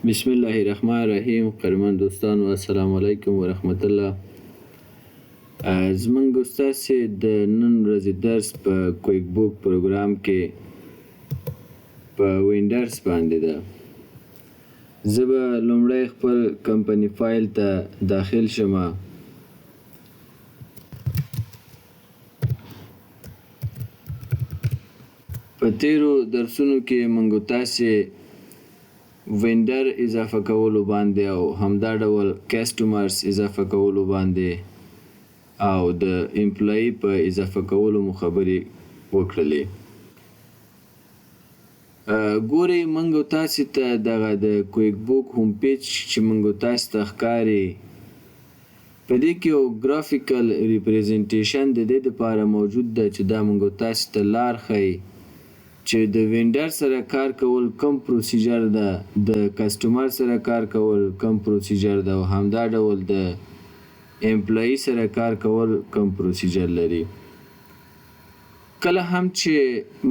بسم الله الرحمن الرحیم. قدرمن دوستانو السلام علیکم ورحمت الله. زمونږ ستاسې د نن ورځې درس په کویک بوک پروګرام کې په وینډرز باندې ده. زه به لومړی خپل کمپنی فایل ته داخل شمه. په تیرو درسونو کې موږ تاسې وینډر اضافه کولو باندې او همدا ډول کسټمرز اضافه کولو باندې او د امپلای په اضافه کولو مو خبرې وکړلې. ګورئ موږ تاسې ته دغه د کویک بوک هوم پیج چې موږ تاسې ته ښکاري، په دې کې یو ګرافیکل ریپرزنټیشن د دې دپاره موجود ده چې دا موږ تاسې ته لار ښیي چې د وینډر سره کار کول کوم پروسیجر ده، د کسټمر سره کار کول کوم پروسیجر ده او همدا ډول د امپلای سره کار کول کوم پروسیجر لري. کله هم چې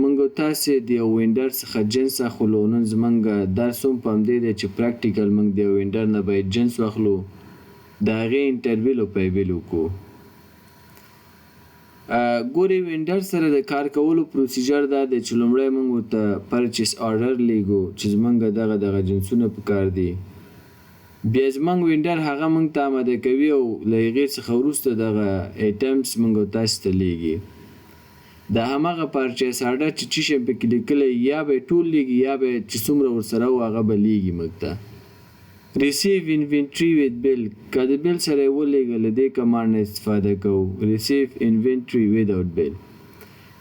موږ تاسې د یو وینډر څخه جنس اخلو، نن زموږ درس هم په همدې دی چې پراکټیکل موږ د یو وینډر نه باید جنس واخلو، د هغې انټربیل او پیبیل وکړو. ګورئ وینډر سره د کار کولو پروسیجر دا دی چې لومړی موږ ورته پرچیس آرډر لیږو چې زموږ دغه جنسونه پکار دي. بیا زموږ وینډر هغه موږ ته آماده کوي او له هغې څخه وروسته دغه ایټمس موږ تاسې ته لیږي. د هماغه پرچیس آرډر چې څه شی پکې لیکلی یا به یې ټول لیږي یا به چې څومره ورسره و هغه به لیږي موږ ته. ریسیو انوینټري ویت بیل، که د بیل سره یې ولیږه له دې کمانډ نه استفاده کوو، ریسیو انوینټري ویداوټ بیل.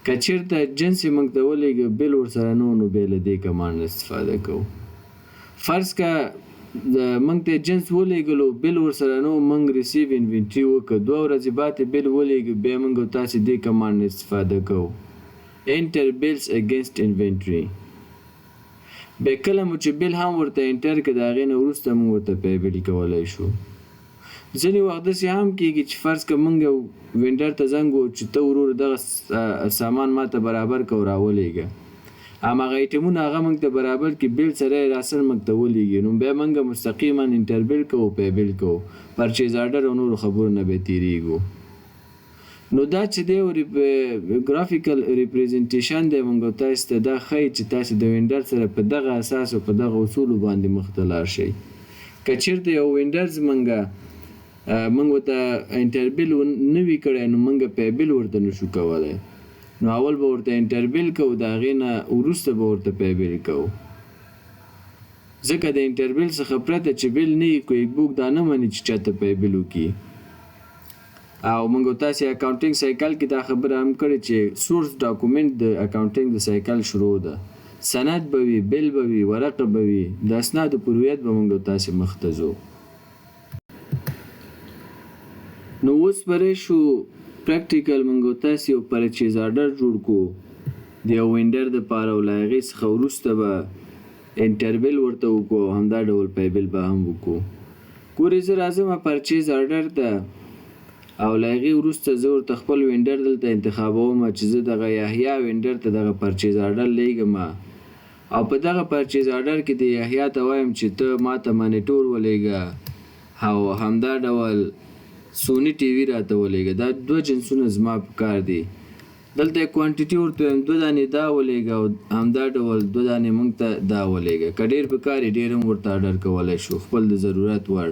که چېرته جنس یې موږ ته ولیږه بیل ورسره نه و نو بیا له دې کمانډ نه استفاده کوو. فرض که موږ ته جنس ولیږلو بیل ورسره نه و، موږ ریسیو انوینټري وکړه، 2 ورځې بعد یې بیل ولیږه، بیا موږ تاسې دې کمانډ نه استفاده کوو، انټر بیلز اګینسټ انوینټري. بیا کله مو چې بیل هم ورته انټر کړه، د هغې نه وروسته موږ ورته پیبل کولی شو. ځینې وخت داسې هم کېږي چې فرض که موږ یو وینډر ته زنګ ووهو چې ته ورور دغه سامان ما ته برابر کړه او راولېږه، هماغه ایټمونه هغه موږ ته برابر کړي، بیل سره یې راسره موږ ته ولیږي، نو بیا موږ مستقیما انټربیل کوو، پیبل کوو، پرچیز آرډر او نورو خبرو نه بیا تېرېږو. نو دا چې دی ګرافیکل ریپرزنټیشن دی موږ تاسې ته دا ښیي چې تاسې د وینډر سره په دغه اساس او په دغه اصولو باندې مخ ته لاړ شئ. که چېرته یو وینډر موږ ورته انټربیل نه وي کړی نو موږ پیبل ورته نشو کولی، نو اول به ورته انټربیل کوو، د هغې نه وروسته به ورته پیبل کوو. ځکه د انټربیل څخه پرته چې بیل نه وي کویک بوک دا نه مني چې چاته پیبل وکړي. او موږ تاسې اکاونټینګ سایکل کې دا خبره هم کړې چې سورس ډاکومنټ د اکاونټینګ د سایکل شروع ده، سند به وي، بیل به وي، ورقه به وي، د اسنادو پر هویت به موږ تاسې مخ ته ځو. نو اوس بری شو پریکټیکل موږ تاسې یو پرچیز آرډر جوړ کړو د یو وینډر دپاره او له هغې څخه وروسته به انټربیل ورته وکړو او همدا ډول پیبل به هم وکړو. ګورئ زه راځم پرچیز آرډر ته او له هغې وروسته زه ورته خپل وینډر دلته انتخابوم چې زه دغه یحیی وینډر ته دغه پرچیز آرډر لیږم او په دغه پرچیز آرډر کې د یحیی ته وایم چې ته ما ته مانیټور ولیږه او همدا ډول سوني ټي وي راته ولیږه. دا 2 جنسونه زما پکار دي. دلته یې کوانټیټي ورته وایم 2 دانې دا ولیږه او همدا ډول 2 دانې موږ ته دا ولیږه. که ډېر پکار یې ډېر هم ورته آرډر کولی شو خپل د ضرورت وړ.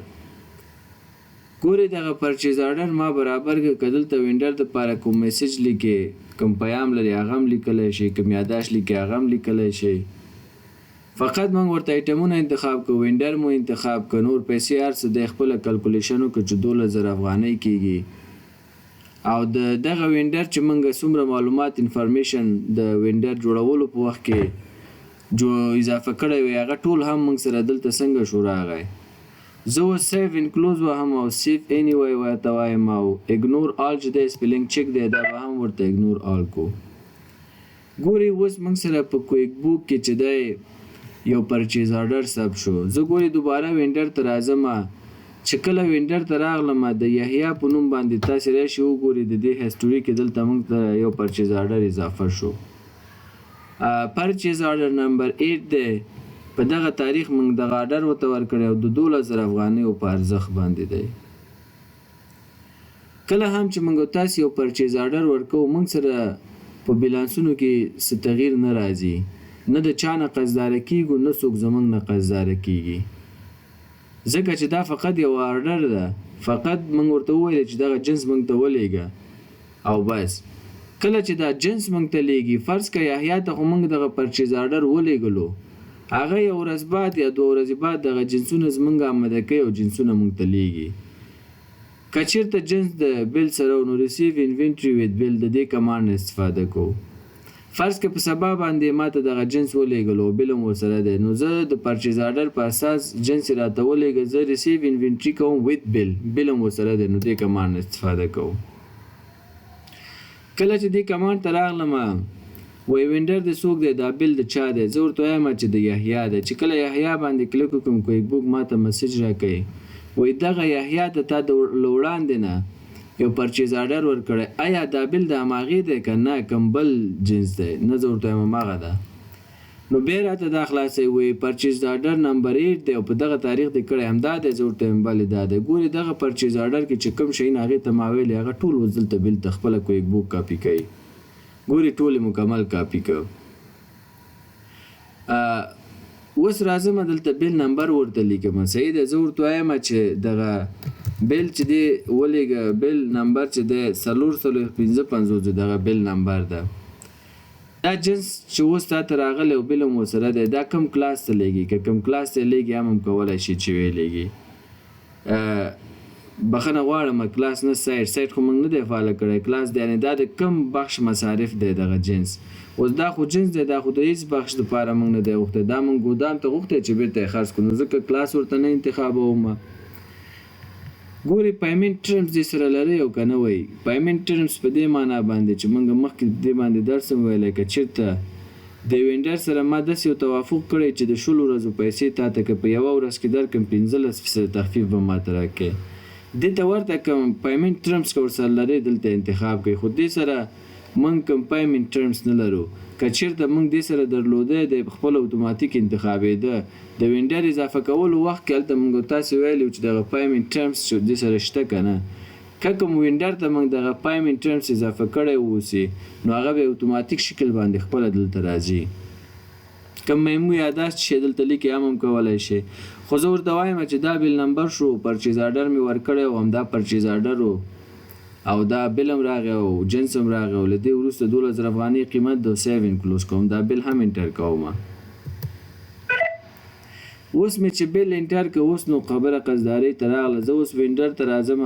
ګورئ دغه پرچیز آرډر ما برابر کړه. که دلته وینډر دپاره کوم میسج لیکې، کوم پیام لري هغه هم لیکلی شئ، کوم یاداشت لیکې هغه هم لیکلی شئ. فقط موږ ورته ایټمونه انتخاب کړو، وینډر مو انتخاب کړه، نور پیسې هر څه دی خپله کلکولیشن وکړه چې 12,000 افغانۍ کېږي. او د دغه وینډر چې موږ څومره معلومات انفارمیشن د وینډر جوړولو په وخت کې اضافه کړی وی هغه ټول هم موږ سره دلته څنګه شو راغی. زه اوس سیف انکلوز وهم او سیف اینی وای ورته وایم او اګنور آل چې دی سپیلنګ چک دی دا به هم ورته اګنور آل کو. ګورئ اوس موږ سره په کویک بوک کې چې دی یو پرچیز آرډر ثبت شو. زه ګورئ دوباره وینډر ته راځم، چې کله وینډر ته راغلم د یحیی په نوم باندې تاسې راشئ وګورئ د دې هسټوري کې دلته موږ ته یو پرچیز آرډر اضافه شو. پرچیز آرډر نمبر 8 دی. په په دغه تاریخ موږ دغه آرډر ورته ورکړی او د 12,000 افغانیو په ارزښت باندې دی. کله هم چې موږ تاسو یو پرچیز آرډر ورکوو موږ سره په بیلانسونو کې څه تغییر نه راځي، نه د چا نه قرضداره کیږو نه څوک زموږ نه قرضداره کیږي، ځکه چې دا فقط یو آرډر ده. فقط موږ ورته وویل چې دغه جنس موږ ته ولېږه او بس. کله چې دا جنس موږ ته لیږي، فرض کړه یحیی ته خو موږ دغه پرچیز آرډر ولېږلو، هغه یو ورځ بعد یا 2 ورځې بعد دغه جنسونه زموږ آماده کوي او جنسونه موږ ته لیږي. که چېرته جنس د بل سره نو ریسیو انوینټري ویت بل د دې کمانډ استفاده کوو. فرض که په سبا باندې ماته دغه جنس ولېږلو او بل هم ورسره دی، نو زه د پرچیز آرډر په اساس جنس راته ولېږه، زه ریسیو انوینټري کوم ویت بل هم ورسره دی، نو دې کمانډ استفاده کوو. کله چې دې کمانډ ته راغلم وای وینډر د څوک دی، دا بل د چا دی، زه ورته وایم چې د یحیی دی. چې کله یحیی باندې کلیک وکړم کویک بوک ماته مسیج راکوي وای دغه یحیی ته تا د وړاندې نه یو پرچیز آرډر ورکړی، آیا دا بل د هماغې دی که نه کوم بل جنس دی؟ نه زه ورته وایم هماغه ده. نو بیا راته دا خلاصوي وایي پرچیز آرډر نمبر 8 دی او په دغه تاریخ دې کړی همدا دی. زه ورته وایم بلې دا دی. ګورې دغه پرچیز آرډر کې چې کوم شیونه هغې ته ما ویلي هغه ټول اوس دلته بل ته خپله کویک بوک کاپي کوي. ګورې ټول مکمل کاپي کوو. اوس راځم دلته بل نمبر ورته لیکم، صحیح ده. زه ورته وایم چې دغه بل چې دی ولېږه، بل نمبر چې دی 455 دغه بل نمبر ده. دا جنس چې اوس تا ته راغلی او بل هم ورسره دی، دا کوم کلاس ته لیږي؟ که کوم کلاس ته لیږي هم کولی شي چې ویلیږي. بخښنه غواړم کلاس نه سایټ خو موږ نه دی فعاله کړی. کلاس دی یعنې دا د کوم بخش مصارف دی دغه جنس. اوس دا خو جنس دی، دا خو د هېڅ بخش دپاره موږ نه دی غوښتی، دا موږ ګودام ته غوښتی چې بېرته یې خرڅ کړو، نو ځکه کلاس ورته نه انتخابوم. ګورې پیمنټ ټرمز دې سره لرئ او که نه وایي. پیمنټ ټرمز په دې معنا باندې چې موږ مخکې دې باندې درس هم ویلی، که چېرته د وینډر سره ما داسې یو توافق کړی چې د 16 ورځو پیسې تا ته که په یوه ورځ کې درکړم 15% تخفیف به ما ته راکړې. دې ته ورته کوم پیمنټ ټرمز که ورسره لرئ دلته انتخاب کوئ. خو دې سره موږ کوم پیمنټ ټرمز نه لرو. که چېرته موږ دې سره درلوده د خپل اتوماتیک انتخابېده د وینډر اضافه کولو وخت کې هلته موږ تاسې ویلي چې دغه پیمنټ ټرمز چې دې سره شته که نه، که کوم وینډر ته موږ دغه پیمنټ ټرمز اضافه کړی واوسي نو هغه به اتوماتیک شکل باندې خپله دلته راځي. کوم مهمو یاداشت چې دلته لیکي هم کولی شي. خو زه ورته وایم چې دا بل نمبر شو، پرچیز آرډر مې ورکړی او همدا پرچیز آرډر او دا بل هم راغی او جنس هم راغی او له دې وروسته 12,000 افغانۍ قیمت د سیو انکلوز کوم. دا بل هم انټر کوم. اوس مې چې بل انټر که اوس نو خبره قرضدارۍ ته راغله. زه اوس وینډر ته راځم.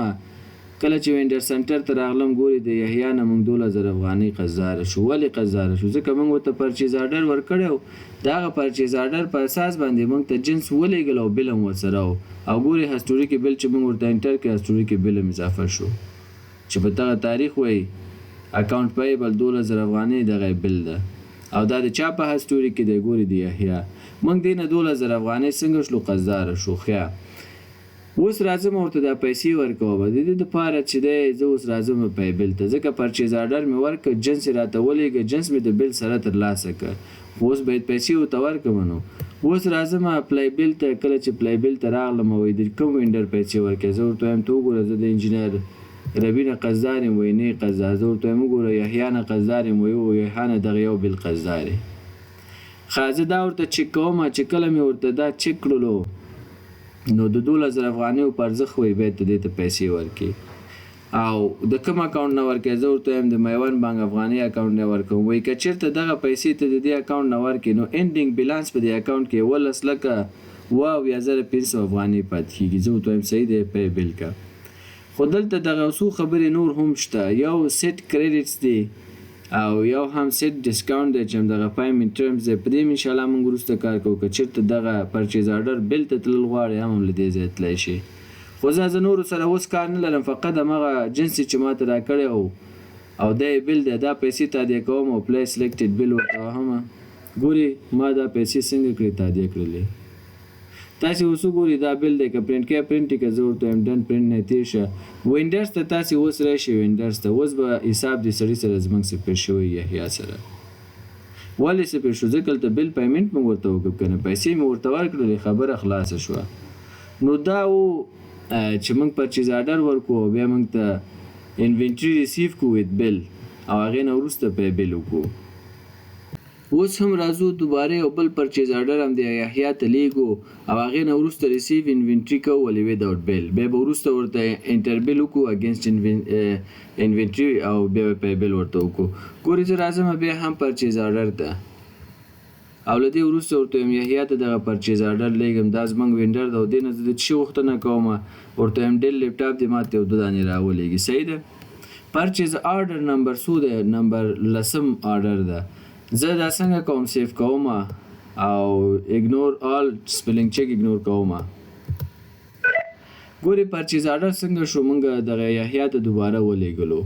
کله چې وینډر سنټر ته راغلم ګورې د یحیی نه موږ 12,000 افغانۍ قرضداره شو. ولې قرضداره شو؟ ځکه موږ ورته پرچیز آرډر ورکړی و، د هغه پرچیز آرډر په اساس باندې موږ ته جنس ولېږل او بل هم ورسره و. او ګورې هسټوري کې بل چې موږ ورته انټر کړی هسټوري کې بل هم اضافه شو چې په دغه تاریخ وایي اکاونټ پیبل 12,000 افغانۍ دغه بل ده او دا د چا په هسټوري کې دی؟ ګورې د یحیی. موږ دې نه 12,000 افغانۍ څنګه شلو قرضداره شو. ښه اوس راځم ورته دا پیسې ورکوم. د دې دپاره چې دی زه اوس راځم پیبل ته، ځکه پرچیز آرډر مې ورکړ، جنس یې راته ولېږه، جنس مې د بل سره ترلاسه کړ. اوس باید پیسې ورته ورکړم. نو اوس راځم اپلای بیل ته. کله چې اپلای بیل ته راغلم وایي د کوم وینډر پیسې ورکړې؟ زه ورته وایم ته وګوره زه د انجینر ربی نه قرضدار یم. وایي نه یې قرضدار. زه ورته وایم وګوره یحیی نه قرضدار یم. وایي یحیی نه دغه یو بل قرضدار یې. ښه زه دا ورته چک کوم. چې کله مې ورته دا چک کړلو نو د 12,000 افغانیو په ارزښت وایي باید ته دې ته پیسې ورکړي. او د کوم اکاونټ نه ورکړې؟ زه ورته وایم د میوند بانک افغاني اکاونټ نه ورکوم. وایي که چېرته دغه پیسې ته د دې اکاونټ نه ورکړې نو اینډینګ بیلانس په دې اکاونټ کې 11,0500 افغانۍ پاتې کېږي. زه ورته وایم صحیح دی پی بیل کا. خو دلته دغه څو خبرې نور هم شته. یو سیټ کریډټس دی او یو هم سیټ ډسکاونټ دی چې همدغه پیمنټ ټرمز دی. په دې هم انشاءالله موږ وروسته کار کوو. که چېرته دغه پرچیز آرډر بل ته تلل غواړې هم له دې ځایه تللی شي. خو زه نورو سره اوس کار نه لرم، فقط همغه جنس چې ما ته راکړی او دا یې بل دی. دا پیسې تادیه کوم او پلی سلیکټډ بل ورته وهم. ګورې ما دا پیسې څنګه کړې تادیه کړلې. تاسې اوس وګورئ دا بل دی. که پرنټ کوې پرنټ یې که زه ورته وایم ډن پرنټ نه تېر شه. وینډرز ته تاسې اوس راشئ. وینډرز ته اوس به حساب د سړي سره زموږ سپېر شوی یحیی سره. ولې څه پېښ شو ځکه هلته بل پیمنټ مو ورته وکړ که نه پیسې مې ورته ورکړلې خبره خلاصه شوه. نو دا و چې موږ پرچیز آرډر ورکړو او بیا موږ ته انوینټري ریسیو کړو ویت بل او هغې نه وروسته پی بل وکړو. اوس هم راځو دوباره یو بل پرچیز آرډر هم د یحیی ته لیږو او هغې نه وروسته ریسیو انوینټري کوو ولې وداوټ بل بیا به وروسته ورته انټر بل وکړو اګینسټ انوینټري او بیا به پی بل ورته وکړو. ګورې زه راځم بیا هم پرچیز آرډر ته او له دې وروسته ورته وایم یحیی ته دغه پرچیز آرډر لیږم دا زموږ وینډر ده او دې نه زه د څه شي غوښتنه کوم ورته وایم ډیل لیپټاپ دې ماته یو 2 دانې راولېږي. صحیح ده. پرچیز آرډر نمبر څو دی نمبر 10 آرډر ده. زه دا څنګه کوم سیف کوم او اګنور آل سپیلینګ چیک اګنور کوم. ګورې پرچیز آرډر څنګه شو موږ دغه یحیی ته دوباره ولېږلو.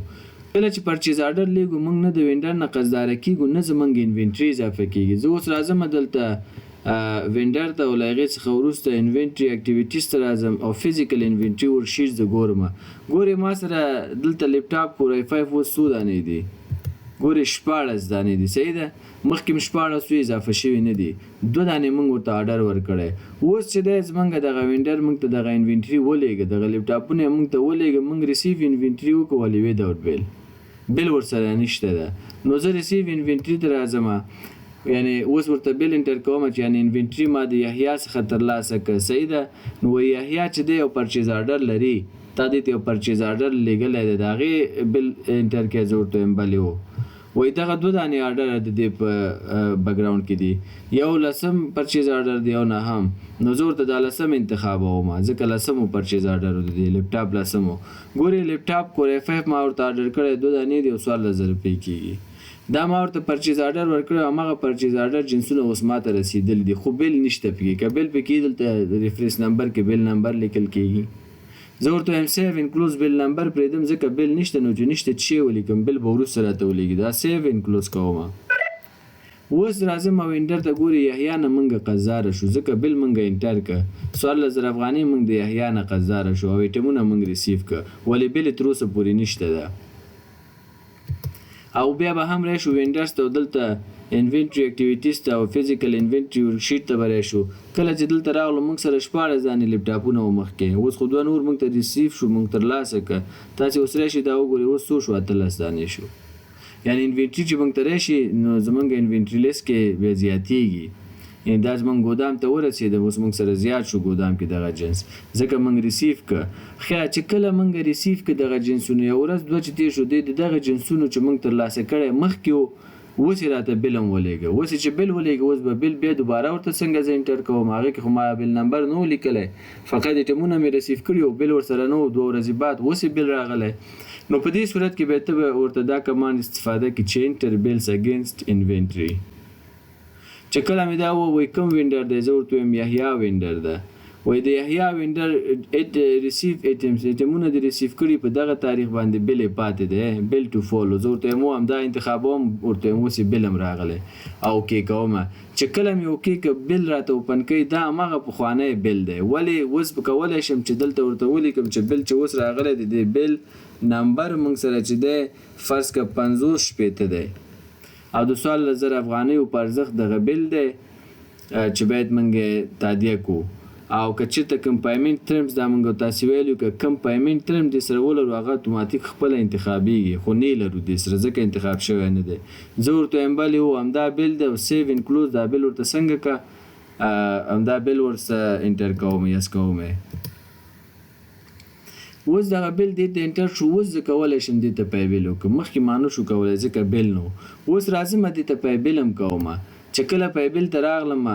کله چې پرچیز آرډر لیږو موږ نه د وینډر نه قصداره کیږو نه زموږ انوینټري اضافه کیږي. زه اوس راځم دلته وینډر ته او له هغې څخه وروسته انوینټري اکټیویټیز ته راځم او فزیکل انوینټري ورشیټ زه ګورم. ګورې ما سره دلته لیپټاپ کور i5 اوس څو دانې دي ګورې 14 دانې دي. صحیح ده. مخکې م 14 اضافه شوي نه دي 2 دانې موږ ورته آرډر ورکړی. اوس چې دی زموږ دغه وینډر موږ ته دغه انوینټري ولېږه دغه لیپټاپونه یې موږ ته ولېږه موږ ریسیو انوینټري وکړو ولې وداوټ بل بل ورسره نشته ده. نو زه ریسیو انوینټري ته راځم یعنې اوس ورته بل انټر کوم چې یعنې انوینټري ما د یحیی څخه ترلاسه کړه. صحیح ده. نو یحیی چې دی یو پرچیز آرډر لري تا دې ته یو پرچیز آرډر لیږلی دی د هغې بل انټر کړی زه ورته وایم بلې و وایي دغه 2 دانې آرډر د دې په بکګراونډ کې دي یو 10 پرچیز آرډر دی یو 9 نو زه ورته دا 10 انتخابوم ځکه 10 پرچیز آرډر دی لیپټاپ 10. ګورې لیپټاپ کور i5 ما ورته آرډر کړی 2 دانې دی 14,000 روپۍ کېږي. دا ما ورته پرچیز آرډر ورکړی هماغه پرچیز آرډر جنسونه اوس ما ته رسېدلي دي خو بل نشته پکې که بل پکې دلته ریفرنس نمبر کې بل نمبر لیکل کېږي. زه ورته وایم سیو انکلوز بل نمبر پرېږدم ځکه بل نشته نو چې نشته چې ولیکم بل به وروسته راته ولېږي دا سیو انکلوز کوم. اوس راځم وینډر ته ګورې یحیی نه موږ قرضداره شو ځکه بل موږ انټر کړه 14,000 افغانۍ موږ د یحیی نه قرضداره شو او ایټمونه موږ ریسیو کړه ولې بل تر اوسه پورې نشته ده. او بیا به هم راشو وینډرز ته دلته انوینټري اکټیویټیز ته او فزیکل انوینټري ورشیټ ته به راشو. کله چې دلته راغلو موږ سره 14 دانې لیپټاپونه و مخکې اوس خو 2 نور موږ ته ریسیو شو موږ ترلاسه کړه. تاسې اوس راشئ دا وګورئ اوس څو شو 18 دانې شو یعنې انوینټري چې موږ ته راشي نو زموږ انوینټري لیست کې بیا زیاتېږي یعنې دا زموږ ګودام ته ورسېده اوس موږ سره زیات شو ګودام کې دغه جنس ځکه موږ ریسیو کړه. خیر چې کله موږ ریسیو کړه دغه جنسونه یو ورځ 2 چې تېر شو دی د دغه جنسونو چې موږ ترلاسه کړی مخکې و اوس یې راته بل هم ولېږه. اوس چې بل ولېږه اوس به بل بیا دوباره ورته څنګه زه انټر کوم هغې کې خو ما بل نمبر نه و لیکلی فقط ایټمونه مې ریسیو کړي او بل ورسره نه و 2 ورځې بعد اوس یې بل راغلی. نو په دې صورت کې به ته ورته دا کمانډ استفاده کړي چې انټر بلز اګینسټ انوینټري. چې کله مې دا ووایي کوم وینډر دی زه ورته وایم یحیی وینډر ده وایي د یحیی وینډر ریسیو ایټمونه دې ریسیو کړي په دغه تاریخ باندې بل یې پاتې دی بل ټو فالو زه ورته وایم همدا انتخابوم ورته وایم اوس یې بل هم راغلی او اوکې کوم. چې کله مې اوکې که بل راته اوپن کوي دا هماغه پخوانی بل دی ولې اوس به کولی شم چې دلته ورته ولیکم چې بل چې اوس راغلی دی د بل نمبر موږ سره چې دی فرض که 50 شپېته دی او د 14,000 افغانیو په ارزښت دغه بل دی چې باید موږ تادیه کړو. او که چېرته کوم پیمنټ ټرمز دا موږ تاسې ویلو که کوم پیمنټ ټرم دې سره ولرو هغه اتوماتیک خپله انتخابېږي خو نه یې لرو دې سره ځکه انتخاب شوی نه دی. زه ورته وایم بلې و همدا بل دی او سیو انکلوز دا بل ورته څنګه که همدا بل ورسره انټر کوم یس کوم. اوس دغه بل دې ته انټر شو اوس زه کولی شم دې ته پی بل وکړم مخکې ما نه شو کولی ځکه بل نه و. اوس راځم دې ته پی بل هم کوم چې کله پی بل ته راغلم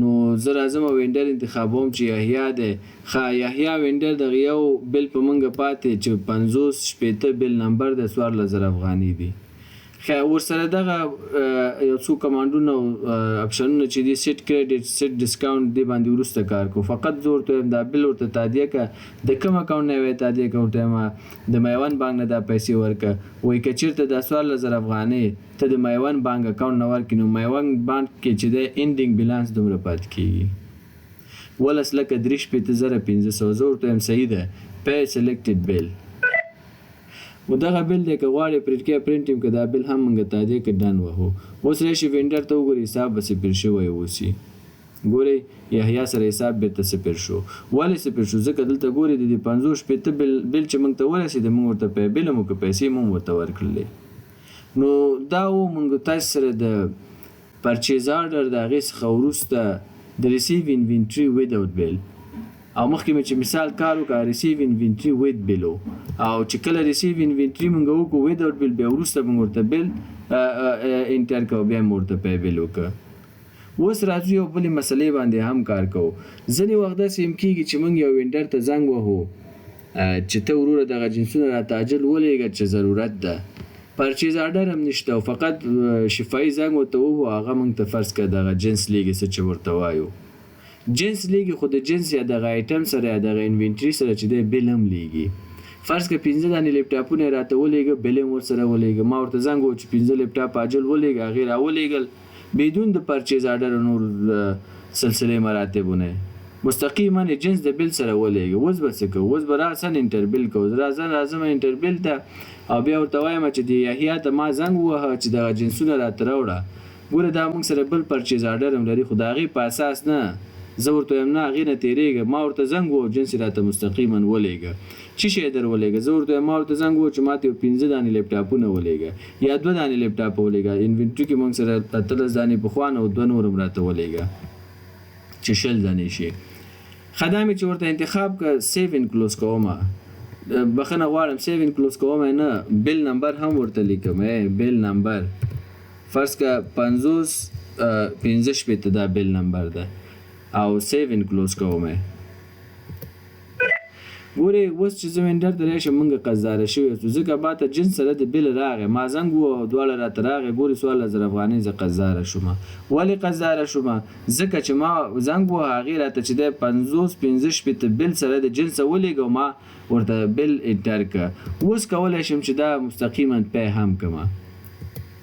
نو زه راځم وینډر انتخابوم چې یحیی دی ښه یحیی وینډر دغه یو بل په موږ پاتې چې 50 شپېته بل نمبر د 14,000 افغانۍ دی. خیر ورسره دغه یو څو کمانډونه اپشنونه چې دي سیټ کریډټ سیټ ډسکاونټ دې باندې وروسته کار کوو فقط زه ورته وایم دا بل ورته تادیه کړه د کوم اکاونټ نه یې تادیه کړه ورته وایم د میوان بانک نه دا پیسې ورکړه وایي که چېرته دا 14,000 افغانۍ ته د میوان بانک اکاونټ نه ورکړي نو میوان بانک کې چې دی انډینګ بیلانس دومره پاتې کېږي 19,350,500 زه ورته وایم صحیح ده پی سلیکټډ بل. و دغه بل دی که غواړې پرنټ کې پرنټ ټیم که دا بل هم موږ تادیه که ډن وهو. اوس راشي وینډر ته وګورئ حساب به صفر شوی اوسي. ګورئ یحیی سره حساب بیرته صفر شو. ولې صفر شو؟ ځکه دلته ګورئ د دې 50 شپېته بل چې موږ ته ورسېد موږ ورته بل مو که پیسې مو ورته ورکړلې. نو دا و موږ تاسو سره د پرچیز آرډر د هغې څخه وروسته د ریسیو انوینټري وداوت بیل او مخکې مې چې مثال کار وکړه ریسیو انوینټري وید بیل او چې کله ریسیو انوینټري موږ وکړو وداوت بیل بیا وروسته موږ ورته بیل انټر کوو بیا موږ ورته پی بیل وکړه. اوس راځو یو بلې مسلې باندې هم کار کوو. ځینې وخت داسې هم کېږي چې موږ یو وینډر ته زنګ وهو چې ته وروره دغه جنسونه راته عاجل ولېږه چې ضرورت ده. پرچیز آرډر هم نشته او فقط شفایي زنګ ورته ووهو هغه موږ ته فرض کړه دغه جنس لیږي څه چې ورته وایو. جنس لیږي خو د جنس یا دغه آیټم سره یا دغه انوینټري سره چې دی بل هم لیږي. فرض کړه 15 دانې لیپټاپونه یې راته ولېږه بل یې ورسره ولېږه. ما ورته زنګ ووهو چې 15 لیپټاپ عاجل ولېږه هغې راولېږل بدون د پرچیز آرډر نور سلسله مراتبونه مستقیما جنس د بل سره ولېږه. اوس به څه کوو؟ اوس به راسن انټر بل کوو. راځم انټر بل ته او بیا ورته وایم چې د یحیی ته ما زنګ ووهه چې دغه جنسونه راته راوړه. ګوره دا موږ سره بل پرچیز آرډر هم لري خو د هغې په اساس نه. زه ورته وایم نه هغې نه تېرېږه ما ورته زنګ ووهه جنس یې راته مستقیما ولېږه. څه شی در ولېږه؟ زه ورته وایم ما ورته زنګ ووهه چې ماته یو 15 دانې لیپټاپونه ولېږه یا 2 دانې لیپټاپ ولېږه. انوینټري کې موږ سره 13 دانې پخوا نه او 2 نور هم راته ولېږه چې 20 دانې شي. ښه دا مې چې ورته انتخاب کړه سیو انکلوز کومه بخښنه غواړم سیو انکلوز کومه نه بل نمبر هم ورته لیکم. بل نمبر فرض کړه 50 شپېته دا بل نمبر ده او سیو انکلوز کومه. ګورې اوس چې زه وینډر ته راشم موږ قرضداره شوي یو ځکه ما ته جنس سره د بل راغی ما زنګ ووهه او دواړه راته راغی. ګورې 14,000 افغانۍ زه قرضداره شومه. ولې قرضداره شومه؟ ځکه چې ما زنګ ووهه هغې راته چې دی 50 شپېته بل سره د جنسه ولېږه او ما ورته بل انټر کړه. اوس کولی شم چې دا مستقیما پی هم کړمه.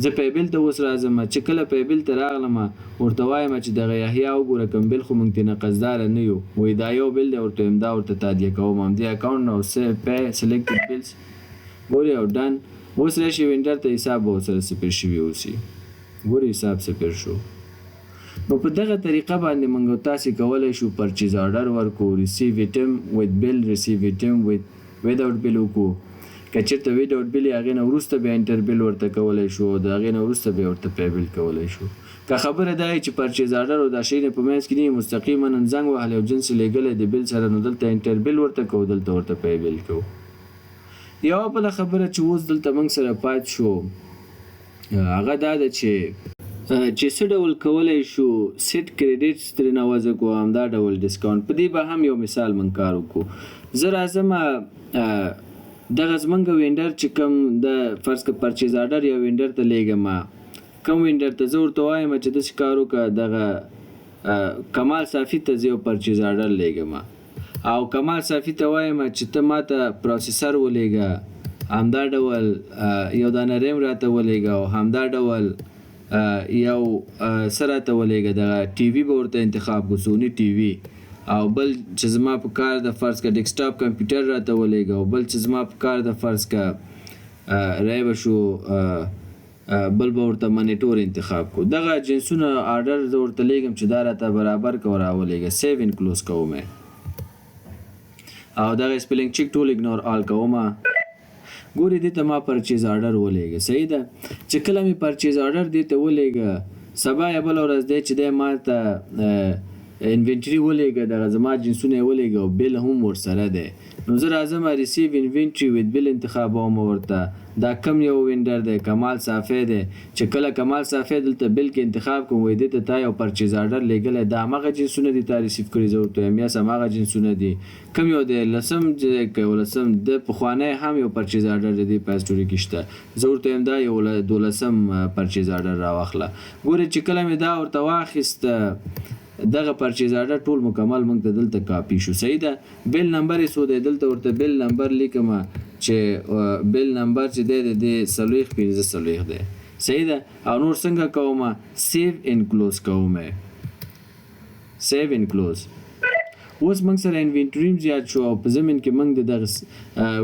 زه پی بیل ته اوس راځم چې کله پی بیل ته راغلم ورته وایم چې دغه یحیی وګوره کوم بیل خو موږ ترېنه قرضداره نه یو وایي دا یو بیل دی ورته وایم دا ورته تادیه کوم همدې اکاونټ نه او پی سلیکټډ بیلز ګورې او ډن. اوس راشي وینډر ته حساب به ورسره صفر شوي اوسي. ګورې حساب صفر شو. نو په دغه طریقه باندې موږ تاسې کولی شو پرچیز آرډر ورکړو ریسیو ایټم وید بیل ریسیو ایټم وداوټ بیل وکړو. که چېرته وداوټ بیل یې هغې نه وروسته بیا انټر بیل ورته کولی شو او د هغې نه وروسته بیا ورته پی بیل کولی شو. که خبره دا وي چې پرچیز آرډر او دا شی نه په منځ کې نه وي مستقیما زنګ وهلی او جنس یې لېږلی د بیل سره نو دلته انټر بیل ورته کوو دلته ورته پی بیل کوو. یوه بله خبره چې اوس دلته موږ سره پات شو هغه دا ده چې څه ډول کولی شو سیټ کریډټس ترېنه وضع کړو همدا ډول ډسکاونټ. په دې به هم یو مثال موږ کار وکړو. زه راځم دغه زمونږ وینډر چې کوم د فرض که پرچیز آرډر یا وینډر ته لیږم کوم وینډر ته زه ورته وایم چې داسې کار وکړه دغه کمال صافي ته زه یو پرچیز آرډر لیږم او کمال صافي ته وایم چې ته ما ته پروسیسر ولیږه همدا ډول یو دانه ریم راته ولیږه او همدا ډول یو څه راته ولیږه دغه ټي وي به ورته انتخاب کړو سوني ټي وي او بل چې زما په کار د فرض که ډیسکټاپ کمپیوټر راته ولېږه او بل چې زما په کار د فرض که رای به شو بل به ورته منیټور انتخاب کړو. دغه جنسونه آرډر زه ورته لیږم چې دا راته برابر که راولېږه سیو انکلوز کوم او دغه سپیلنګ چیک ټول اګنور آل کوم. ګورې دې ته ما پرچیز آرډر ولېږه صحیح ده. چې کله مې پرچیز آرډر دې ته ولېږه سبا یا بله ورځ دی چې دی ما ته انوینټري ولېږه دغه زما جنسونه یې ولېږه او بیل هم ورسره دی. نو زه راځم ریسیو انوینټري وید بیل انتخابوم ورته دا کم یو وینډر دی کمال صافی دی چې کله کمال صافی دلته بیل کې انتخاب کوم وایي دې ته تا یو پرچیز آرډر لیږلی دا همغه جنسونه دي تا ریسیو کړي زه ورته وایم یس همغه جنسونه دي. کم یو دی لسم که ولسم د پخوانی هم یو پرچیز آرډر د دې په اسټوري کې شته زه ورته وایم دا یو 12 پرچیز آرډر راواخله. ګورې چې کله مې دا ورته واخیسته دغه پرچیز آرډر ټول مکمل موږ ته دلته کاپي شو صحیح ده. بیل نمبر یې څو دی دلته ورته بیل نمبر لیکم چې بیل نمبر چې دی د دې 45 دی صحیح ده. او نور څنګه کوم سیو انکلوز کوم سیو انکلوز. اوس موږ سره انوینټری زیات شو او په زمین کې موږ د دغه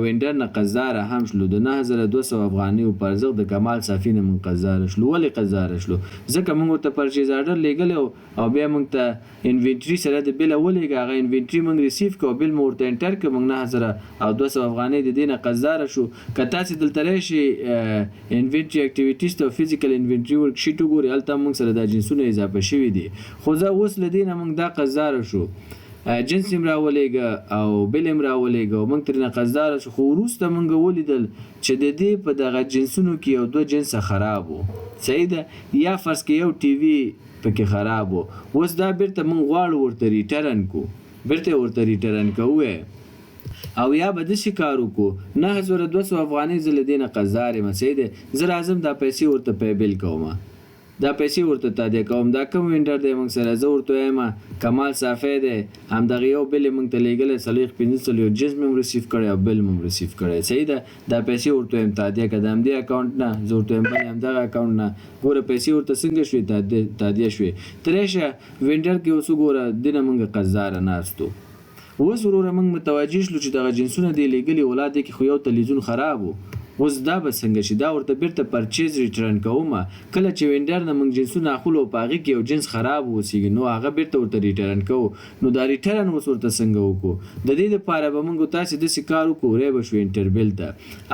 وینډر نه قرضدار هم شلو د 9200 افغانۍ په ارزښت د کمال صافي نه موږ قرضدار شلو. ولې قرضدار شلو؟ ځکه موږ ورته پرچیز آرډر لیږلی او بیا موږ ته انوینټری سره د بیل ولېږه، هغه انوینټری موږ ریسیو کړو، بیل مو ورته انټر کړ، موږ 9200 افغانۍ د دې نه قرضدار شو. که تاسې دلته راشئ انوینټری اکټیویټیز ته فزیکل انوینټری ورکشیټ وګورئ، هلته موږ سره دا جنسونه اضافه شوي دي. خو زه اوس له دې نه موږ دا قرضدار شو، جنس هم راولېږه او بیل هم راولېږه او موږ ترېنه قرضدار شو. خو وروسته موږ ولیدل چې د دې په دغه جنسونو کې یو 2 جنسه خراب و، صحیح ده، یا فرض کې یو ټي وي پکې خراب و. اوس دا بیرته موږ غواړو ورته ریټرن کو، بیرته ورته ریټرن کوو او یا به داسې کار وکړو 9200 افغانۍ زه له دې نه قرضدار یم، صحیح دی، زه راځم دا پیسې ورته پیبل کوم، دا پیسې ورته تادیه کوم. دا کوم وینډر دی موږ سره، زه ورته وایم کمال صافی دی، همدغه یو بیل موږ ته لیږلی 45 جنس مې هم ریسیو کړی او بیل مې هم ریسیو کړی، صحیح ده. دا پیسې ورته وایم تادیه کړه د همدې اکاونټ نه، زه ورته وایم بلې همدغه اکاونټ نه، ګوره پیسې ورته څنګه شوې تادیه شوې. ته راشه وینډر کې اوس وګوره دې نه موږ قرضداره ناستو. اوس وروره موږ متوجه شلو چې دغه جنسونه دی لیږلي ولاد دی کې خو یو تلویزیون خراب و. اوس دا به څنګه شي؟ دا ورته بیرته پرچیز ریټرن کوم. کله چې وینډر نه موږ جنسونه اخلو په هغې کې یو جنس خراب اوسېږي نو هغه بیرته ورته ریټرن کوو. نو دا ریټرن اوس ورته څنګه وکړو؟ د دې دپاره به موږ تاسې داسې کار وکړو، وری به شو انټربیل ته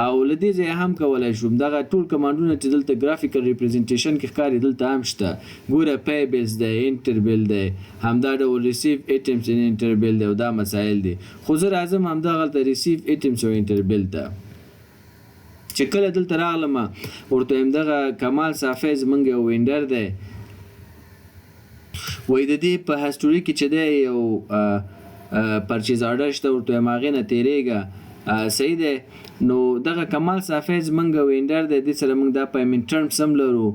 او له دې ځایه هم کولی شو دغه ټول کمانډونه چې دلته ګرافیکل ریپرزنټیشن کې ښکاري دلته هم شته. ګوره پیبلز دی، انټربیل دی، همدا ډول ریسیو ایټمز ان انټربیل دی او دا مسایل دي. خو زه راځم همدغلته ریسیو ایټمز او انټربیل ته چې کله دلته راغلم ورته وایم دغه کمال صافی زموږ یو وینډر دی، وایي د دې په هسټوري کې چې دی یو پرچیز آرډر شته، ورته وایم هغې نه تېرېږه، صحیح دی. نو دغه کمال صافی زموږ وینډر دی، دې سره موږ دا پیمنټ ټرمز هم لرو.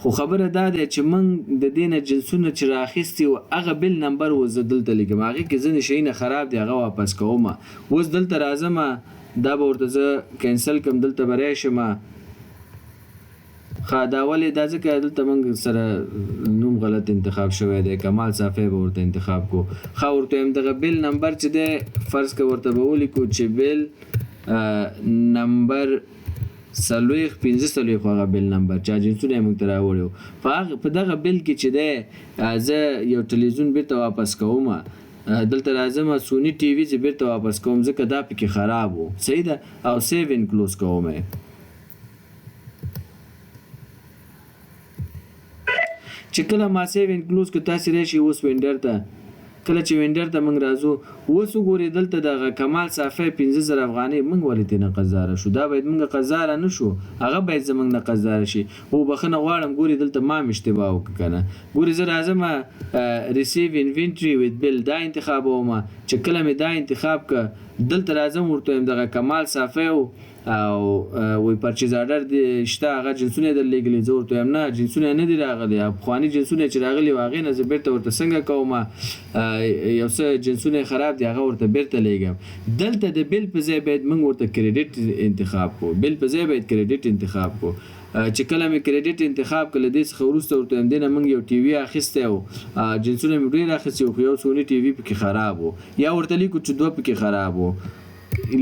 خو خبره دا دی چې موږ د دې نه جنسونه چې رااخیستي وو هغه بیل نمبر و زه دلته لیکم، هغې کې ځینې شیونه خراب دي هغه واپس کوم. اوس دلته راځم دا به ورته زه کینسل کړم، دلته به راشم ښه دا ولې دا ځکه دلته موږ سره نوم غلط انتخاب شوی دی، کمال صافی به ورته انتخاب کو. ښه ورته وایم دغه بیل نمبر چې دی فرض که ورته به ولیکو چې بیل نمبر 45 هغه بیل نمبر چې جنسونه یې موږ ته راوړي وو په دغه بیل کې چې دی زه یو تلویزیون بیرته واپس کوم. دلته راځم سونی ټي وي زه بیرته واپس کوم ځکه دا پکې خراب و، صحیح ده، او سیو ان کلوز کوم. چې کله ما سیو ان کلوز که تاسې راشئ اوس وینډر ته، کله چې وینډر ته موږ راځو اوس وګورئ دلته دغه کمال صافی 15000 افغانۍ موږ ولې ترې نه قرضداره شو؟ دا باید موږ قرضداره نه شو، هغه باید زموږ نه قرضداره شي. خو بخښنه غواړم ګورئ دلته ما هم اشتباه وکړه که نه. ګورئ زه راځم ریسیو انوینټري ویت بیل دا انتخابوم، چې کله مې دا انتخاب که دلته راځم ورته وایم دغه کمال صافی او وی پرچیز آرډر دی شته هغه جنسونه یې درلیږلي، زه ورته وایم نه جنسونه یې نه دي راغلي، پخواني جنسونه چې راغلي وو هغې نه زه بیرته ورته څنګه کوم، یو څه جنسونه یې خراب دي هغه ورته بیرته لیږم. دلته د بیل په ځای باید موږ ورته کریډټ انتخاب کو، بیل په ځای باید کریډټ انتخاب کو. چې کله مې کریډټ انتخاب کړ له دې څخه وروسته ورته وایم دې نه موږ یو ټي وي اخیستی و، جنسونه مې ډېر اخیستي وو خو یو سوني ټي وي پکې خراب و، یا ورته لیکو چې 2 پکې خراب و،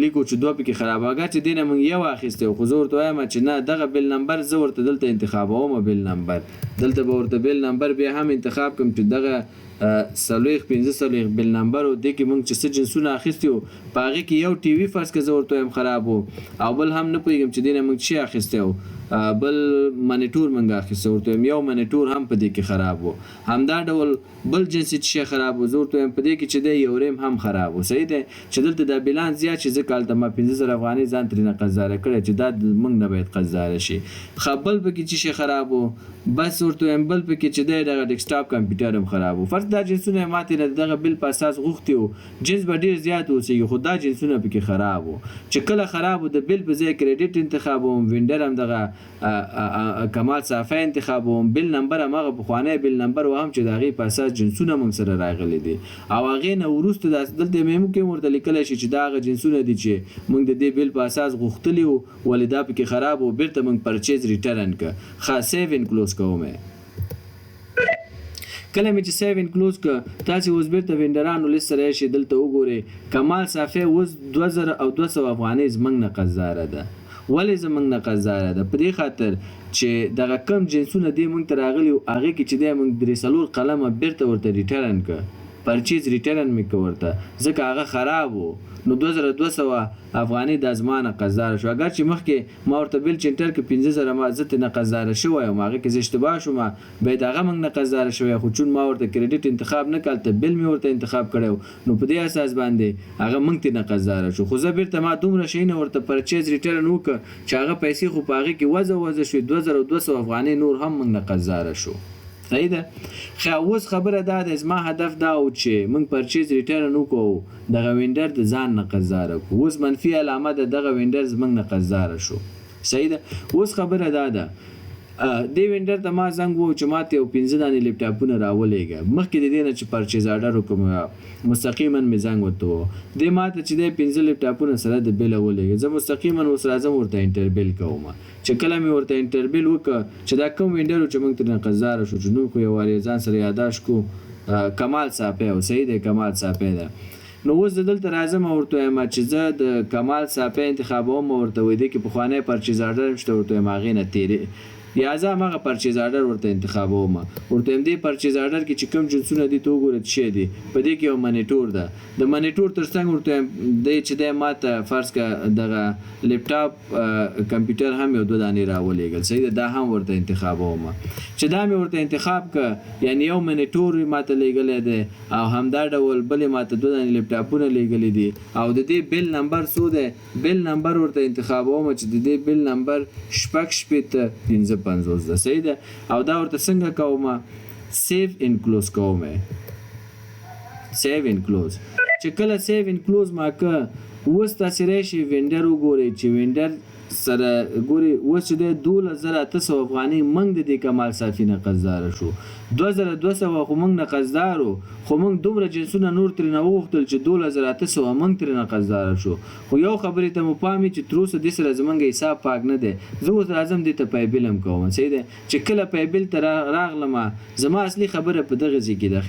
لیکو چې 2 پکې خراب اګر چې دې نه موږ یو اخیستی و. خو زه ورته وایم چې نه دغه بیل نمبر زه ورته دلته انتخابوم، بیل نمبر دلته به ورته بیل نمبر بیا هم انتخاب کړم چې دغه 45 بیل نمبر و، دې کې موږ چې څه جنسونه اخیستي وو په هغې کې یو ټي وي فرض که زه ورته وایم خراب و، او بل هم نه پوهېږم چې دې نه موږ څه اخیستی و، بل منیټور موږ اخیستی ورته وایم یو منیټور هم په دې کې خراب و، همدا ډول بل جنسي شی خراب و، زه ورته وایم په دې کې چې دی یو ریم هم خراب و، صحیح دی. چې دلته دا بیلانس زیات شي ځکه هلته ما 15000 افغانۍ ځان ترېنه قرضداره کړی چې دا موږ نه باید قرضداره شي. ښه بل پکې چې شی خراب و، بس ورته وایم بل پکې چې دی دغه ډیسکټاپ کمپیوټر هم خراب و. فرض دا جنسونه یې ما ترېنه دغه بیل په اساس غوښتي وو، جنس به ډېر زیات اوسېږي خو دا جنسونه پکې خراب و. چې کله خراب و د بیل په ځای کریډټ انتخابوم، وینډر هم دغه کمال صافی انتخابوم، بیل نمبر هم هغه پخوانی بیل نمبر و هم چې د هغې په اساس جنسونه موږ سره راغلي دي، او هغې نه وروسته دلته مې ممکن ورته لیکلی شي چې دا هغه جنسونه دي چې موږ د دې بیل په اساس غوښتلي وو ولې دا پکې خراب و، بیرته موږ پرچیز ریټرن که. ښه سیو ان کلوز کوم. کله مې چې سیو انکلوز که تاسې اوس بیرته وینډرانو لیست سره شي دلته وګورئ کمال صافی اوس 2200 افغانۍ زموږ نه قرضداره ده. ولې زموږ نه قرضداره ده؟ په دې خاطر چې دغه کم جنسونه دی موږ ته راغلي هغې کې چې دی موږ 3 قلمه بیرته ورته ریټرن که پرچیز ریټرن مې که ورته ځکه هغه خراب و نو 2200 افغانۍ د زما نه قرضداره شو. اگر چې مخکې ما ورته بل چینټر کې 15000 ما زه ترې نه قرضداره شوی یم هغې کې زه اشتباه شوم باید هغه موږ نه قرضداره شوی خو چون ما ورته کریډټ انتخاب نه کړ ته بل مې ورته انتخاب کړی نو په دې اساس باندې هغه موږ ترې نه قرضداره شو. خو زه بیرته ما دومره شی نه ورته پرچیز ریټرن وکړه چې هغه پیسې خو په هغې کې وضع شوې 2200 افغانۍ نور هم موږ نه قرضداره شو. صحیح ده. خو اوس خبره دا ده زما هدف دا و چې موږ پرچیز ریټرن وکړو دغه وینډر د ځان نه قرضداره کړو. اوس منفي علامه ده دغه وینډر زموږ نه قرضداره شو. صحیح ده. اوس خبره دا ده دې وینډر ته ما زنګ وو چې ماته یو 15 دانې لیپټاپونه راولېږه مخکې د دې نه چې پرچیز آرډر وکړم مستقیما مې زنګ ورته ووه دې ماته چې دی 15 لیپټاپونه سره د بیله ولېږه زه مستقیما اوس راځم ورته انټربیل کوم چې کله مې ورته انټربیل وکړه چې دا کوم وینډر و چې موږ ترې نه قرضداره شو چې نور خو یو وارې ځان سره یاداشت کړو کمال صافی و. صحیح دی کمال صافی ده. نو اوس زه دلته راځم ورته وایم چې زه د کمال صافی انتخابوم ورته وایي دې کې پخوانی پرچیز آرډر شته ورته وایم هغې نه تېرې یا زه هماغه پرچیز آرډر ورته انتخابوم ورته وایم دې پرچیز آرډر کې چې کوم جنسونه دي ته وګوره څه شی دي په دې کې یو منیټور ده د منیټور تر څنګ ورته وایم دی چې دی ماته فرض که دغه لیپټاپ کمپیوټر هم یو 2 دانې راولېږل. صحیح ده. دا هم ورته انتخابوم چې دا مې ورته انتخاب که یعنی یو منیټور ماته لیږلی دی او همدا ډول بلې ماته 2 دانې لیپټاپونه لیږلي دي او د دې بل نمبر څو دی بل نمبر ورته انتخابوم چې د دې بل نمبر 6 50 ده. صحیح ده. او دا ورته څنګه کوم سیو انکلوز کوم سیو انکلوز چې کله سیو انکلوز ما که اوس تاسې راشئ وینډر وګورئ چې وینډر سره ګوري اوس چې دی 12800 افغانۍ موږ د دې کمال صافي نه قرضداره شو 2200 خو موږ نه قرضدار وو خو موږ دومره جنسونه نور ترې نه وغوښتل چې 12800 موږ ترې نه قرضداره شو. خو یو خبرې ته مو پام وي چې تر اوسه دې سره زموږ حساب پاک نه دی. زه اوس راځم دې ته پیبل هم کوم. صحیح دی. چې کله پیبل ته راغلم زما اصلي خبره په دغه ځای کې ده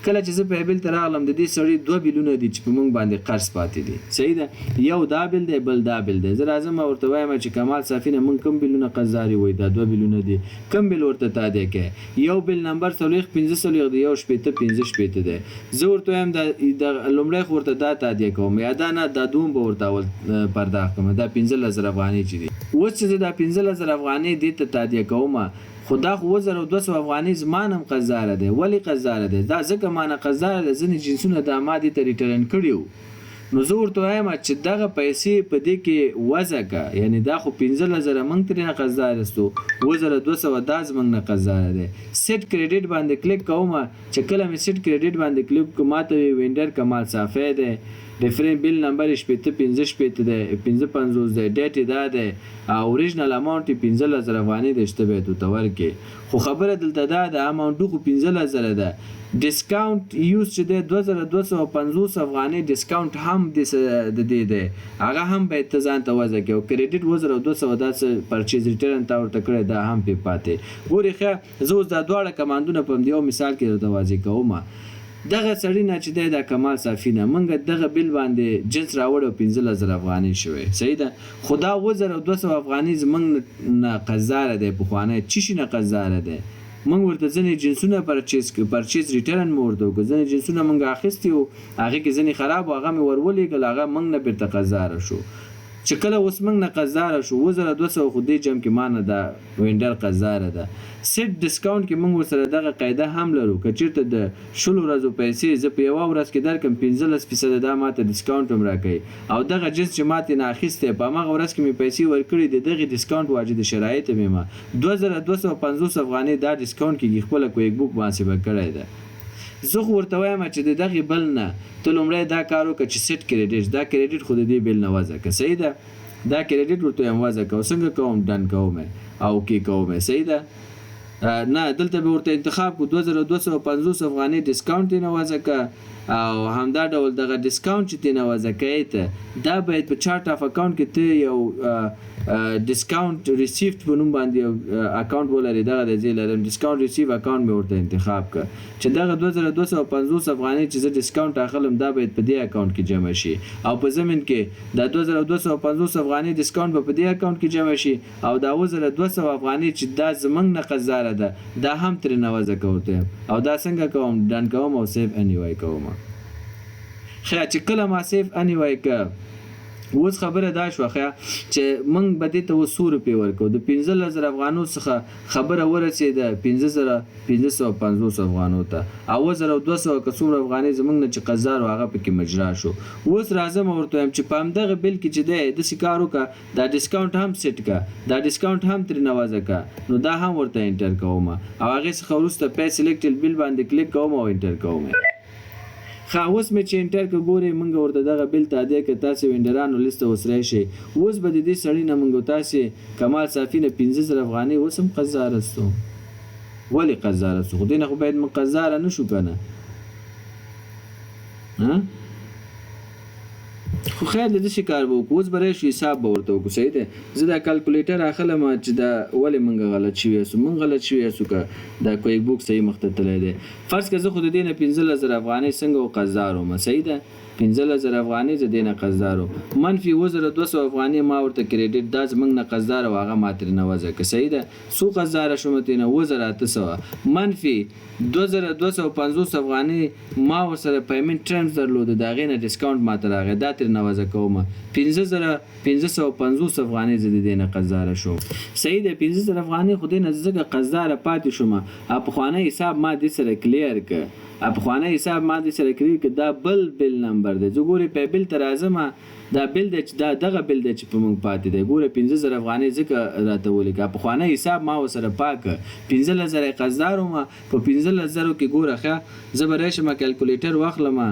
کله چې زه پیبل ته راغلم د دې سړي 2 بیلونه دي چې په موږ باندې قرض پاتې دي. صحیح ده. یو دا بیل دی بل دا بیل دی. زه راځم ورته وایم چې کمال صافي نه موږ کوم بیلونه قرضداري وایي دا 2 بیلونه دي کوم بیل ورته تادیه کړئ یو بیل نمبر 45 دی یو 15 دی. زه ورته وایم د لومړی خو ورته دا تادیه کوم یا دا نه دا دوم به ورته اول پرداخت کوم دا 15000 افغانۍ چې دي. اوس چې زه دا 15000 افغانۍ دې ته تادیه کوم خو دا خو 2200 افغانۍ زما نه هم قرضداره دی. ولې قرضداره دی؟ دا ځکه ما نه قرضداره دی ځینې جنسونه دا ما دې ته ریټرن کړي نو زه ورته وایم چې دغه پیسې په دې کې وضع که یعنی دا خو 15000 موږ ترې نه قرضداره استو 2200 دا زموږ نه قرضداره دی. سیټ کریډټ باندې کلیک کوم چې کله مې سیټ کریډټ باندې کلیک کوم ماته وینډر کمال صافی دی ریفرنس بیل نمبر 15 دی 55 دی ډیټ دا دی او اوریجنل اماونت 15000 افغانۍ د شته به تو ورکې. خو خبره دلته دا د اماونت خو 15000 ده ډیسکاونټ یوز چې دی 2250 افغانۍ ډیسکاونټ هم د دې دی هغه هم باید ته ځان ته وضع کړې او کریډټ 2200 دا پرچیز ریټرن تا ورته کړی دا هم پې پاتې. ګورې ښه زه اوس دا دواړه کمانډونه په همدې یو مثال کې درته واضح کوم. دغه سړي نه چې دی دا کمال صافي نه موږ دغه بیل باندې جنس راوړی 15000 افغانۍ شوی. صحیح ده. خو دا 2200 افغانۍ زموږ نه قرضداره دی پخوانی څه شي نه قرضداره دی موږ ورته ځینې جنسونه پرچیز ریټرن مو ورته وکړو ځینې جنسونه موږ اخیستي وو هغې کې ځینې خراب و هغه مې ورولېږل هغه موږ نه بیرته قرضداره شو چې کله اوس موږ نه قرضداره شو 2200 خو دې جمع کې ما نه دا وینډر قرضداره ده. سیټ ډسکاونټ کې موږ ورسره دغه قاعده هم لرو که چېرته د 10 ورځو پیسې زه په یوه ورځ کې درکړم 15% دا ماته ډسکاونټ هم راکوي او دغه جنس چې ما ترې نه اخیستی په هماغه ورځ کې مې پیسې ورکړي د دغې ډسکاونټ واجد شرایط مې ما 2250 افغانۍ دا ډسکاونټ کې خپله کویک بوک محاسبه کړی ده. زه خو ورته وایم چې د دغې بل نه ته لومړی دا کار وکړه چې سیټ کریډټ دا کریډټ خو د دې بیل نه وضع که. صحیح ده. دا کریډټ ورته وایم وضع کوه څنګه کوم ډن کوم او اوکې کوم. صحیح ده. نه دلته به ورته انتخاب کو 2250 افغانۍ ډسکاونټ یې نه وضع که او همدا ډول دغه ډیسکاونټ چې تینه وضع کوي ته دا باید په چارت اف اکاونټ کې ته یو ډیسکاونټ ریسیفټ په نوم باندې یو اکاونټ ولري دغه د زی لرم ډیسکاونټ ریسیو اکاونټ مې ورته انتخاب کړ چې دغه 2250 افغانۍ چې زه ډیسکاونټ اخلم دا باید په دې اکاونټ کې جمع شي او په ضمن کې دا 2250 افغانۍ ډیسکاونټ په دې اکاونټ کې جمع شي او دا 2200 افغانۍ چې دا زمنګ نقدزاره ده دا هم تر نوازه کوته او دا څنګه کوم ډن کوم او سیف انیوای کوم خیا چې کله ما سیف انیوای ک اوس خبره دا شو خیا چې موږ به دې ته 100 روپۍ ورکو د 15000 افغانو څخه خبره ورسېده 15550 افغانو ته او 1200 کڅومره افغانۍ زمونږ نه چې قزار هغه پکې مجرا شو اوس راځم ورته چې په همدغه بل کې چې دی د سکارو کا دا ډیسکاونټ هم سیټ کا دا ډیسکاونټ هم تر نوازه کا نو دا هم ورته انټر کوم او هغه څخه وروسته پې سلیکټل بل باندې کلیک کوم او انټر کوم خا اوس مې چې انټر ک ګوري مونږ ورته دغه بل تادیه ک تاسو وینډرانو لیست وسره شي اوس به د دې سړی نه مونږ تاسو کمال صافی نه 15000 افغانۍ وسم قزارستو ولی قزارستو خو دینه خو باید من قزاره نشو کنه ها خو خیر د دې کار به کوز بره شي حساب به ورته وکړو صحیح ده زه دا کلکولیټر اخلم چې دا ولې مونږ غلط شوی اسو مونږ غلط شوی اسو که دا کویک بوک صحیح مختتلې ده فرض کړه زه خو د دې نه 15000 افغانۍ څنګه وقزارو ما صحیح ده 15000 افغانۍ زه دې نه قزارو منفي 2200 افغانۍ ما ورته کریډټ دا زمنګ نه قزار او هغه ماتر نه وځه که صحیح ده سو قزار شومته نه 2800 منفي 2250 افغانۍ ما ورسره پیمنت ټرمز درلود دا غینه ډیسکاونټ ماته راغی دا تر نه وځه کوم 15550 افغانۍ زه دې نه قزار شو صحیح ده 15000 افغانۍ خو دې نه زګه قزار پاتې شوم په خوانه حساب ما دې سره کلیر ک په خوانه حساب ما دې سره کلیر ک دا بل نمبر دی زه ګوري په بل تر اعظم دا بل د دا دغه بل د چې په مونږ پاتې دی ګوره 15000 افغانۍ ځکه راته ولیکه په خوانه حساب ما وسره پاک 15000 قزارو ما په 15000 کې ګوره ښه زه به راشم کلکولیټر واخلم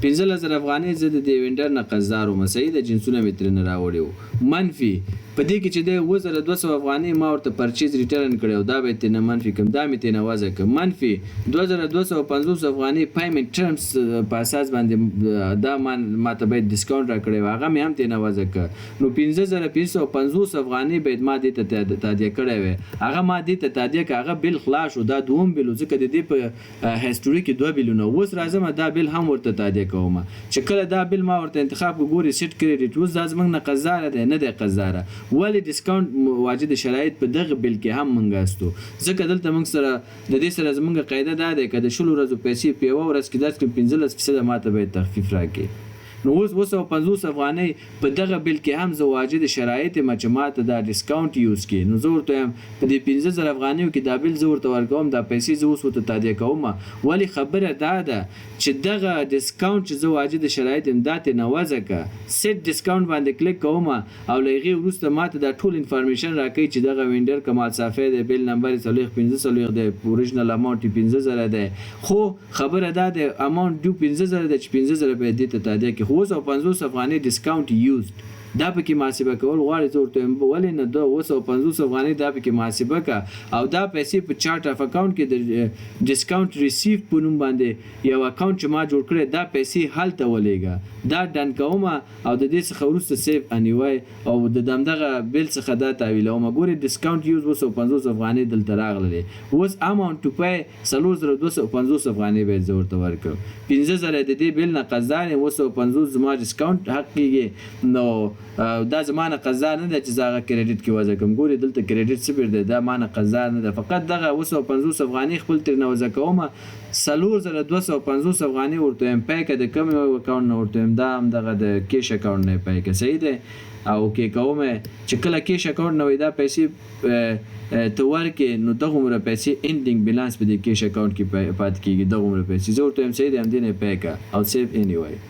15000 افغانۍ زه د دې وینډر نه قزارو ما صحیح د جنسونه متر نه راوړیو منفي په دې کې چې د 2200 افغانۍ ما ورته پرچیز ریټرن کړو دا به تنه منفي کم دا مې تنه وځه کم منفي 2250 افغانۍ پیمنت ټرمز په اساس باندې دا ما ته به ډیسکاونټ را کړو هغه مې هم تنه وځه ک نو 15550 افغانۍ به ما دې ته تادیه کړو هغه ما دې ته تادیه ک هغه بل خلاص او دا دوم بل ځکه د دې په هیستوري کې دوه بلونه اوس راځم دا بل هم ورته تادیه کوم چې کله دا بل ما ورته انتخاب ګوري سیټ کریډټ اوس دا زمنګ نه قزاره ده نه ده قزاره ولی ډیسکاونټ واجد شرایط په دغه بل کې هم منګاستو ځکه دلته موږ سره د دې سره زمونږ قاعده دا ده کده شلو ورځو پیسې په یو ورځ کې درس کې 15% ماته به تخفیف راکړي نو اوس 250 افغانۍ په دغه بل کې هم زواجد شرایط مجموعات دا ډیسکاونټ یوز کې نو زه ورته په دې 15000 افغانیو کې دا بل زه ورته ورکوم دا پیسې زه اوس ورته تادیه کوم ولی خبره دا ده چې دغه ډیسکاونټ چې زواجد شرایط امداد نه وځکه سیټ ډیسکاونټ باندې کلیک کوم او لغې وروسته ماته دا ټول انفارمیشن راکړي چې دغه وینډر کمال صافی دی بل نمبر 315 دی اوریجنل اماونت 15000 دی خو خبره دا ده اماونت ډیو 15000 دی چې 15000 به دې ته تادیه کې 250 افغانۍ ډیسکاونټ یوزد دا پکې محاسبه کول غواړي ورته ولې نه 250 افغانۍ دا پکې محاسبه کا او دا پیسې په چارت اف اکاونټ کې د ډیسکاونټ ریسیو په نوم باندې یو اکاونټ چې ما جوړ کړی دا پیسې هلته ولېګا دا ډن کوم او د دې څخه وروسته سیف انیوای او د دمدغه بل څخه دا تعویلوم ګوري ډیسکاونټ یوز 250 افغانۍ دلته راغله اوس اماونت ټو پای 3250 افغانۍ به ورته ورکړم 15000 د دې بل نه قزان 250 زما ډیسکاونټ حق کېږي نو دا زمانه قزار نه ده چې زاغه کریډټ کې وځه کوم ګوري دلته کریډټ صفر ده دا مانه قزار نه ده فقط دغه 250 افغانۍ خپل تر نه وځه کوم 3250 افغانۍ ورته ام پای کې د کوم اکاونټ نه ورته دا هم دغه د کیش اکاونټ نه پای کې صحیح ده او کې کوم چې کله کیش اکاونټ نه وي دا پیسې ته ورکې نو دغه عمر پیسې انډینګ بیلانس په دې کیش اکاونټ کې پات کیږي دغه عمر پیسې زه ورته هم صحیح ده هم دې نه پای کا او سیف انیوای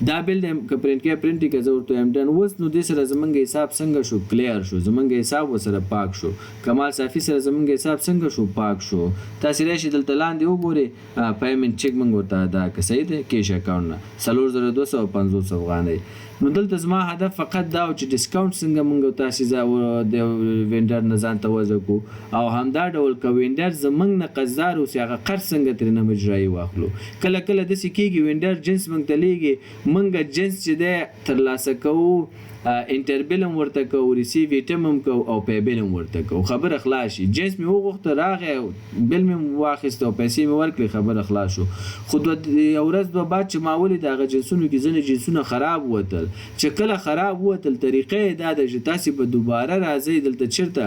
دا بل د پرنټ کې پرنټ کې زه ورته هم ډن وس نو د سره زمونږ حساب څنګه شو کلیر شو زمونږ حساب وسره پاک شو کمال صافی سره زمونږ حساب څنګه شو پاک شو تاسو راشي دلته لاندې وګورئ پیمنت چیک مونږ ورته ادا که صحیح ده کیش اکاونټ نه 3250 افغانۍ نو دلته زما هدف فقط دا و چې ډسکاونټ څنګه موږ تاسې د وینډر نه ځان ته وضع کړو او همدا ډول که وینډر زموږ نه قرضدار اوسي هغه قرض څنګه ترېنه مجرایي واخلو. کله کله داسې کېږي وینډر جنس موږ ته لیږي موږ جنس چې دی ترلاسه کوو انټربیل هم ورته کوو ریسیو ایټم هم کوو او پیبل هم ورته کوو خبره خلاص شي. جنس مې وغوښته راغی بل مې واخیست او پیسې مې ورکړې خبره خلاص شو. خو یو ورځ دوه بعد چې ما ولید هغه جنسونو کې ځینې جنسونه خراب ووتل چې کله خراب ووتل طریقه یې دا ده چې تاسې به دوباره راځئ دلته چېرته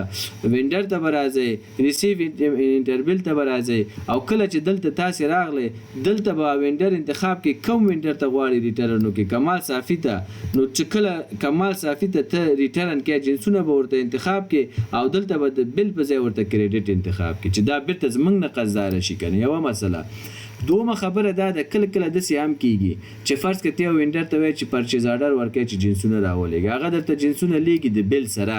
وینډر ته به راځئ ریسیو انټربیل ته به راځئ او کله چې دلته تاسې راغلی دلته به وینډر انتخاب کې کوم وینډر ته غواړئ ریټرن وکړي کمال صافي ته. نو چې کله کمال صافي ته ریټرن کې جنسونه به ورته انتخاب کې او دلته به د بل په ځای ورته کریډټ انتخاب کې چې دا بیرته زموږ نه قرضدار شي کنه. یوه مسله. دومه خبره دا ده کله کله داسې هم کېږي چې فرض کړه ته یو وینډر ته وایي چې پرچیز آرډر ورکړي چې جنسونه راولېږي هغه درته جنسونه لیږي د بل سره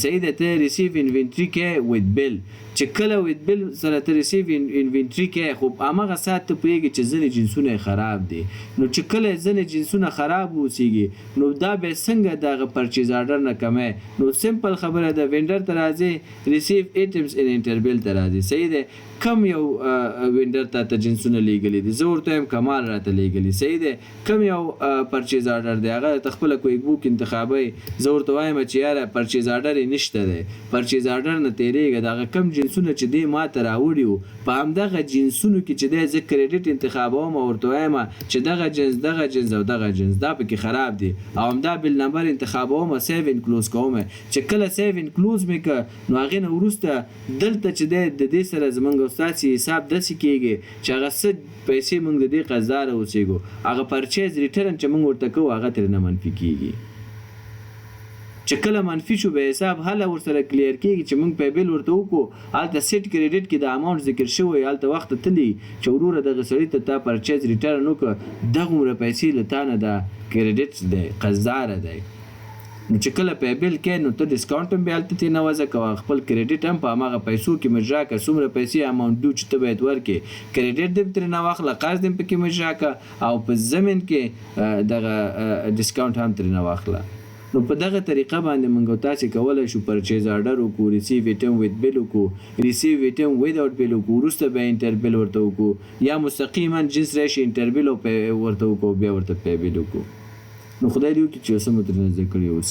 صحیح ده ته ریسیو انوینټري کې وید بل چې کله وید بل سره ته ریسیو انوینټري کې خو هماغه ساعت ته پوهېږي چې ځینې جنسونه خراب دي. نو چې کله ځینې جنسونه خراب اوسېږي نو دا به څنګه دغه پرچیز آرډر نه کمی. نو سمپل خبره ده وینډر ته راځي ریسیو ایټمز ان انټربیل ته راځي صحیح ده کم یو وینډر ته جنسونه لیږلي دي زه ورته وایم کمال راته لیږلي صحیح ده کم یو پرچیز آرډر دی هغه ته خپله کویک بوک انتخابوي زه ورته وایم چې یاره پرچیز آرډر یې نشته دی پرچیز آرډر نه تېرېږه دغه کم جنسونه چې دی ما ته راوړي وو په همدغه جنسونو کې چې دی زه کریډټ انتخابوم او ورته وایم چې دغه جنس او دغه جنس دا پکې خراب دي او همدا بل نمبر انتخابوم سیو انکلوز کوم چې کله سیو انکلوز مې که نو هغې نه وروسته دلته چې دی د دې سره زموږ او ستاسې حساب داسې کېږي چې هغه څه پیسې موږ د دې قرضداره اوسېږو هغه پرچیز ریټرن چې موږ ورته کوو هغه ترېنه منفي کېږي. چې کله منفي شو به حساب هله ورسره کلیر کېږي چې موږ پیبل ورته وکړو هلته سیټ کریډټ کې د اماونټ ذکر شوی هلته وخت تللی چې وروره دغه سړي ته تا پرچیز ریټرن وکړه دغومره پیسې له تا نه ده کریډټ دی قرضداره دی. نو چې کله پیبل کې نو ته ډسکاونټ هم بیا هلته ترېنه وضع کوه خپل کریډټ هم په هماغه پیسو کې مجرا کړه څومره پیسې اماونټ ډو چې ته باید ورکړې کریډټ دې هم ترېنه واخله قرض دې هم پکې مجرا کړه او په ضمن کې دغه ډسکاونټ هم ترېنه واخله. نو په دغه طریقه باندې موږ تاسې کولی شو پرچیز آرډر وکړو ریسیو ایټم وید بل وکړو ریسیو ایټم وید اوټ بل وکړو وروسته به انټربیل ورته وکړو یا مستقیما جنس راشي انټربیل ورته وکړو بیا ورته پیبل وکړو. نو خدای دې وکړي چې څه مو ترېنه زده کړي اوسي.